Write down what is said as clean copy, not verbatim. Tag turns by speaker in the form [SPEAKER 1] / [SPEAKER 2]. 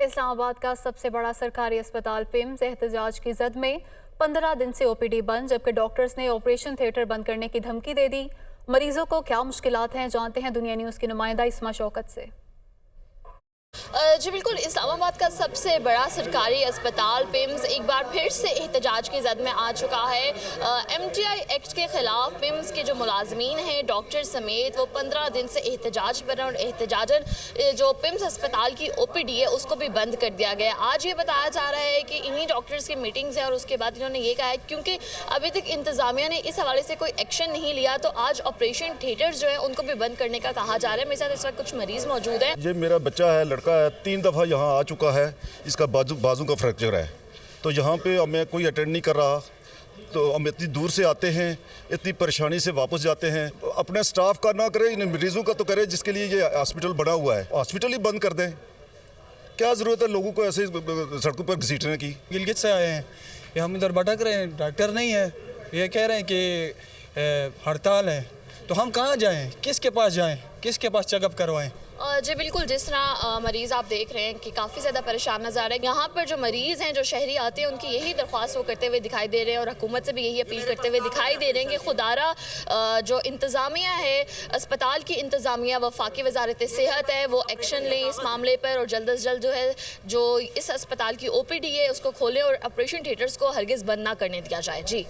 [SPEAKER 1] इस्लामाबाद का सबसे बड़ा सरकारी अस्पताल पिम्स एहतजाज की जद में 15 दिन से ओपीडी बंद, जबकि डॉक्टर्स ने ऑपरेशन थिएटर बंद करने की धमकी दे दी। मरीजों को क्या मुश्किलात हैं, जानते हैं दुनिया न्यूज़ की नुमाइंदा इस्मा शौकत से।
[SPEAKER 2] जी बिल्कुल, इस्लामाबाद का सबसे बड़ा सरकारी अस्पताल पिम्स एक बार फिर से एहतजाज की जद में आ चुका है। एमटीआई एक्ट के खिलाफ पिम्स के जो मुलाजमीन हैं, डॉक्टर समेत, वो 15 दिन से एहतजाज पर हैं और एहतजाजन जो पिम्स अस्पताल की ओपीडी है उसको भी बंद कर दिया गया। आज ये बताया जा रहा है कि इन्हीं डॉक्टर्स की मीटिंग्स है और उसके बाद इन्होंने ये कहा है क्योंकि अभी तक इंतज़ामिया ने इस हवाले से कोई एक्शन नहीं लिया, तो आज ऑपरेशन थिएटर्स जो है उनको भी बंद करने का कहा जा रहा है। मेरे साथ इस वक्त कुछ मरीज मौजूद हैं।
[SPEAKER 3] ये मेरा बच्चा है, लड़का है, 3 दफ़ा यहाँ आ चुका है। इसका बाजू का फ्रैक्चर है, तो यहाँ पे हमें कोई अटेंड नहीं कर रहा। तो हम इतनी दूर से आते हैं, इतनी परेशानी से वापस जाते हैं। अपने स्टाफ का ना करें, इन मरीजों का तो करें जिसके लिए ये हॉस्पिटल बना हुआ है। हॉस्पिटल ही बंद कर दें। क्या ज़रूरत है लोगों को ऐसे सड़कों पर घसीटने की।
[SPEAKER 4] गिलगित से आए हैं, ये हम इधर भटक रहे हैं, डॉक्टर नहीं है। ये कह रहे हैं कि हड़ताल है, तो हम कहाँ जाएं, किसके पास जाएं, किसके पास चेकअप करवाएं।
[SPEAKER 2] जी बिल्कुल, जिस तरह मरीज़ आप देख रहे हैं कि काफ़ी ज़्यादा परेशान नज़र आ रहे हैं। यहाँ पर जो मरीज़ हैं, जो शहरी आते हैं, उनकी यही दरख्वास्त वो करते हुए दिखाई दे रहे हैं और हुकूमत से भी यही अपील करते हुए दिखाई दे रहे हैं कि खुदारा जो इंतज़ामिया है, अस्पताल की इंतज़ामिया, वफाकी वजारत सेहत है, वो एक्शन लें इस मामले पर और जल्द अज जल्द जो है जो इस अस्पताल की OPD है उसको खोलें और ऑपरेशन थिएटर्स को हरगिज़ बंद ना करने दिया जाए। जी।